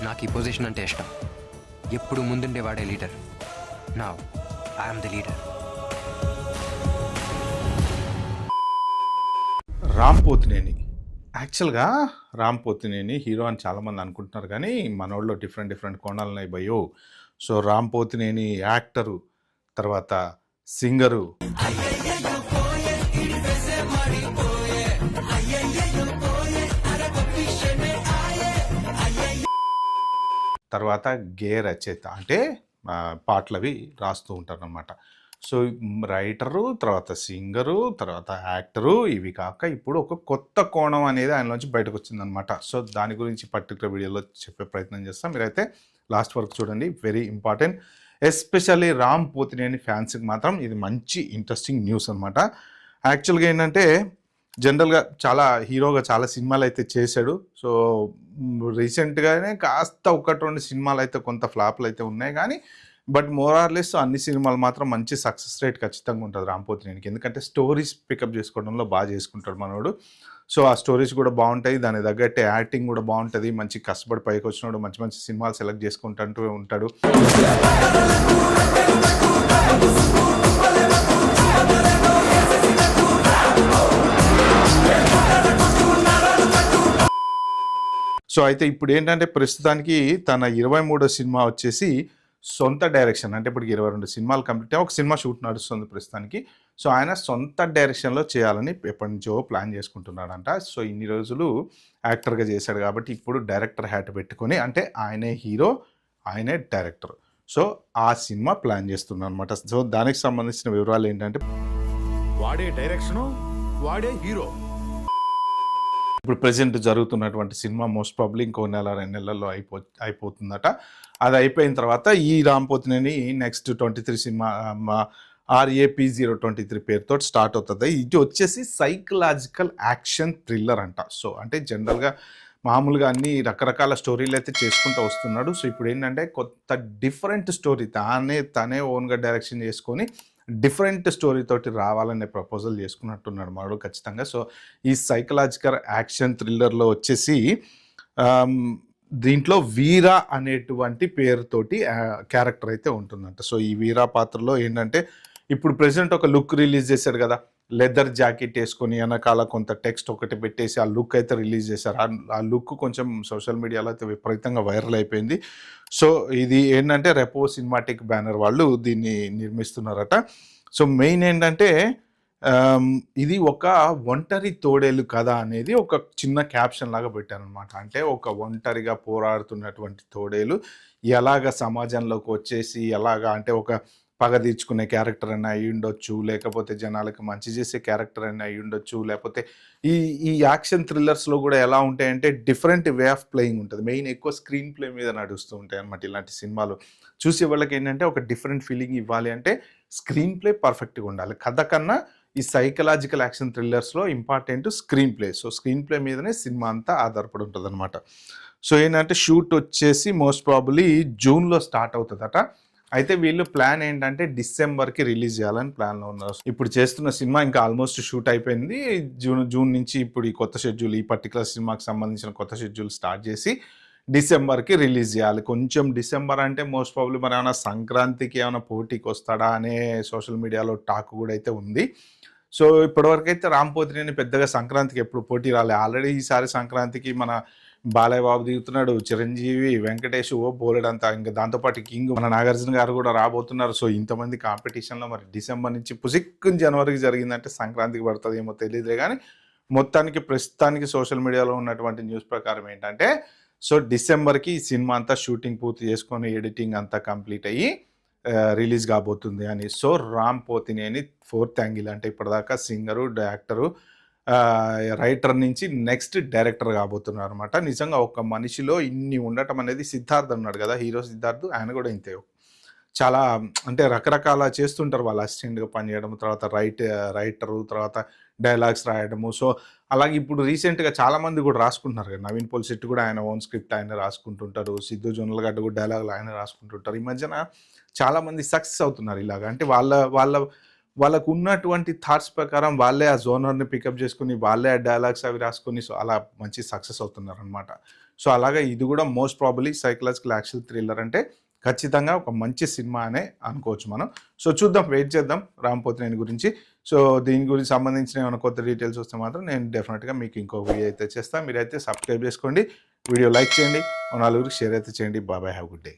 నాకు ఈ పొజిషన్ అంటే ఇష్టం. ఎప్పుడు ముందుండేవాడే leader. Now I'm the leader. Ram Pothineni యాక్చువల్గా రామ్ పోతినేని హీరో అని చాలామంది అనుకుంటున్నారు, కానీ మనోళ్ళు డిఫరెంట్ కోణాలు ఉన్నాయి భయో. సో రామ్ పోతినేని యాక్టరు, తర్వాత సింగరు, తర్వాత గేయ రచయిత, అంటే పాటలవి రాస్తూ ఉంటారు అన్నమాట. సో రైటరు, తర్వాత సింగరు, తర్వాత యాక్టరు, ఇవి కాక ఇప్పుడు ఒక కొత్త కోణం అనేది ఆయనలోంచి బయటకు వచ్చిందనమాట. సో దాని గురించి పర్టికులర్ వీడియోలో చెప్పే ప్రయత్నం చేస్తాం. మీరైతే లాస్ట్ వరకు చూడండి, very important. Especially Ram Pothineni ఫ్యాన్స్కి మాత్రం ఇది మంచి ఇంట్రెస్టింగ్ న్యూస్ అనమాట. యాక్చువల్గా ఏంటంటే జనరల్గా చాలా హీరోగా చాలా సినిమాలు అయితే చేశాడు. సో రీసెంట్గానే కాస్త ఒకటి రెండు సినిమాలు అయితే కొంత ఫ్లాప్లు అయితే ఉన్నాయి, కానీ బట్ మోరార్లెస్ అన్ని సినిమాలు మాత్రం మంచి సక్సెస్ రేట్ ఖచ్చితంగా ఉంటుంది రామ్ పోతినేనికి. ఎందుకంటే స్టోరీస్ పికప్ చేసుకోవడంలో బాగా చేసుకుంటాడు మనోడు. సో ఆ స్టోరీస్ కూడా బాగుంటాయి, దాని తగ్గట్టే యాక్టింగ్ కూడా బాగుంటుంది. మంచి కష్టపడి పైకి వచ్చినాడు, మంచి మంచి సినిమాలు సెలెక్ట్ చేసుకుంటూ ఉంటాడు. సో అయితే ఇప్పుడు ఏంటంటే ప్రస్తుతానికి తన 23వ సినిమా వచ్చేసి సొంత డైరెక్షన్, అంటే ఇప్పటికి 22 సినిమాలు కంప్లీట్ అయ్యి ఒక సినిమా షూట్ నడుస్తుంది ప్రస్తుతానికి. సో ఆయన సొంత డైరెక్షన్లో చేయాలని ఎప్పటి నుంచో ప్లాన్ చేసుకుంటున్నాడంట. సో ఇన్ని రోజులు యాక్టర్గా చేశాడు కాబట్టి ఇప్పుడు డైరెక్టర్ హ్యాట్ పెట్టుకొని, అంటే ఆయనే హీరో ఆయనే డైరెక్టర్, సో ఆ సినిమా ప్లాన్ చేస్తున్నాడు అనమాట. సో దానికి సంబంధించిన వివరాలు ఏంటంటే, వాడే డైరెక్షను, వాడే హీరో. ఇప్పుడు ప్రజెంట్ జరుగుతున్నటువంటి సినిమా మోస్ట్ ప్రాబ్లీ ఇంకో నెల 2 నెలల్లో అయిపోతుందట. అది అయిపోయిన తర్వాత ఈ Ram Pothineni next 23 cinema RAP023 పేరుతో స్టార్ట్ అవుతుంది. ఇది వచ్చేసి సైకలాజికల్ యాక్షన్ థ్రిల్లర్ అంట. సో అంటే జనరల్గా మామూలుగా అన్ని రకరకాల స్టోరీలు అయితే చేసుకుంటూ వస్తున్నాడు. సో ఇప్పుడు ఏంటంటే కొత్త డిఫరెంట్ స్టోరీ తనే ఓన్గా డైరెక్షన్ చేసుకొని డిఫరెంట్ స్టోరీ తోటి రావాలనే ప్రపోజల్ చేసుకున్నట్టున్నాడు మనోడు ఖచ్చితంగా. సో ఈ సైకలాజికల్ యాక్షన్ థ్రిల్లర్లో వచ్చేసి దీంట్లో వీరా అనేటువంటి పేరుతోటి క్యారెక్టర్ అయితే ఉంటుందంట. సో ఈ వీరా పాత్రలో ఏంటంటే ఇప్పుడు ప్రెసెంట్ ఒక లుక్ రిలీజ్ చేశాడు కదా, లెదర్ జాకెట్ వేసుకొని వెనకాల కొంత టెక్స్ట్ ఒకటి పెట్టేసి ఆ లుక్ అయితే రిలీజ్ చేశారు. ఆ లుక్ కొంచెం సోషల్ మీడియాలో అయితే విపరీతంగా వైరల్ అయిపోయింది. సో ఇది ఏంటంటే రెపో సినిమాటిక్ బ్యానర్ వాళ్ళు దీన్ని నిర్మిస్తున్నారట. సో మెయిన్ ఏంటంటే ఇది ఒక ఒంటరి తోడేలు కథ అనేది ఒక చిన్న క్యాప్షన్ లాగా పెట్టారనమాట. అంటే ఒక ఒంటరిగా పోరాడుతున్నటువంటి తోడేలు ఎలాగ సమాజంలోకి వచ్చేసి ఎలాగా, అంటే ఒక పగ తీర్చుకునే క్యారెక్టర్ అయినా అయి ఉండొచ్చు, లేకపోతే జనాలకు మంచి చేసే క్యారెక్టర్ అయినా అయి ఉండొచ్చు, లేకపోతే ఈ యాక్షన్ థ్రిల్లర్స్లో కూడా ఎలా ఉంటాయంటే డిఫరెంట్ వే ఆఫ్ ప్లేయింగ్ ఉంటుంది. మెయిన్ ఎక్కువ స్క్రీన్ ప్లే మీద నడుస్తూ ఉంటాయి అన్నమాట ఇలాంటి సినిమాలు. చూసే వాళ్ళకి ఏంటంటే ఒక డిఫరెంట్ ఫీలింగ్ ఇవ్వాలి అంటే స్క్రీన్ ప్లే పర్ఫెక్ట్గా ఉండాలి. కథ కన్నా ఈ సైకలాజికల్ యాక్షన్ థ్రిల్లర్స్లో important screenplay. So screenplay మీదనే సినిమా అంతా ఆధారపడి ఉంటుంది అనమాట. సో ఏంటంటే షూట్ వచ్చేసి మోస్ట్ ప్రాబబ్లీ జూన్లో స్టార్ట్ అవుతుందట. అయితే వీళ్ళు ప్లాన్ ఏంటంటే డిసెంబర్కి రిలీజ్ చేయాలని ప్లాన్లో ఉన్నారు. ఇప్పుడు చేస్తున్న సినిమా ఇంకా ఆల్మోస్ట్ షూట్ అయిపోయింది. జూన్ నుంచి ఇప్పుడు ఈ కొత్త షెడ్యూల్, ఈ పర్టికులర్ సినిమాకి సంబంధించిన కొత్త షెడ్యూల్ స్టార్ట్ చేసి డిసెంబర్కి రిలీజ్ చేయాలి. కొంచెం డిసెంబర్ అంటే మోస్ట్ ప్రాబ్లీ మరి ఏమైనా సంక్రాంతికి ఏమైనా పోటీకి వస్తాడా అనే సోషల్ మీడియాలో టాక్ కూడా అయితే ఉంది. సో ఇప్పటివరకు అయితే రామ్ పోతినేని పెద్దగా సంక్రాంతికి ఎప్పుడు పోటీ రాలే. ఆల్రెడీ ఈసారి సంక్రాంతికి మన బాలయ్య బాబు దిగుతున్నాడు, చిరంజీవి, వెంకటేష్, బోలెడంతా, ఇంకా దాంతోపాటు కింగ్ మన నాగార్జున గారు కూడా రాబోతున్నారు. సో ఇంతమంది కాంపిటీషన్లో మరి డిసెంబర్ నుంచి పుసిక్కుని జనవరికి జరిగిందంటే సంక్రాంతికి పడుతుంది ఏమో తెలియదులే, కానీ మొత్తానికి ప్రస్తుతానికి సోషల్ మీడియాలో ఉన్నటువంటి న్యూస్ ప్రకారం ఏంటంటే సో డిసెంబర్కి ఈ సినిమా అంతా షూటింగ్ పూర్తి చేసుకొని ఎడిటింగ్ అంతా కంప్లీట్ అయ్యి రిలీజ్ కాబోతుంది అని. So Ram Pothineni 4th angle, అంటే ఇప్పటిదాకా సింగరు, యాక్టరు, రైటర్ నుంచి నెక్స్ట్ డైరెక్టర్ కాబోతున్నారు అనమాట. నిజంగా ఒక మనిషిలో ఇన్ని ఉండటం అనేది, సిద్ధార్థ్ అన్నాడు కదా హీరో సిద్ధార్థ్, ఆయన కూడా ఇంతే. చాలా అంటే రకరకాల చేస్తుంటారు వాళ్ళు, అసిస్టెంట్గా పనిచేయడం, తర్వాత రైటరు, తర్వాత డైలాగ్స్ రాయడము. సో అలాగే ఇప్పుడు రీసెంట్గా చాలామంది కూడా రాసుకుంటున్నారు కదా, నవీన్ పోలిశెట్టి కూడా ఆయన ఓన్ స్క్రిప్ట్ ఆయన రాసుకుంటుంటారు, సిద్ధు జొన్నలగడ్డ కూడా డైలాగులు ఆయన రాసుకుంటుంటారు. ఈ మధ్యన చాలామంది సక్సెస్ అవుతున్నారు ఇలాగ, అంటే వాళ్ళ వాళ్ళకు ఉన్నటువంటి థాట్స్ ప్రకారం వాళ్ళే ఆ జోనర్ని పికప్ చేసుకుని వాళ్ళే ఆ డైలాగ్స్ అవి రాసుకొని సో అలా మంచి సక్సెస్ అవుతున్నారు అనమాట. సో అలాగా ఇది కూడా most probably psychological action thriller అంటే ఖచ్చితంగా ఒక మంచి సినిమా అనే అనుకోవచ్చు మనం. సో చూద్దాం, వెయిట్ చేద్దాం రామ్ పోతినేని గురించి. సో దీని గురించి సంబంధించిన ఏమైనా కొత్త డీటెయిల్స్ వస్తే మాత్రం నేను డెఫినెట్గా మీకు ఇంకో వీడియో అయితే చేస్తాను. మీరైతే సబ్స్క్రైబ్ చేసుకోండి, వీడియో లైక్ చేయండి, నలుగురికి షేర్ అయితే చేయండి. బాబాయ్, హ్యావ్ గుడ్ డే.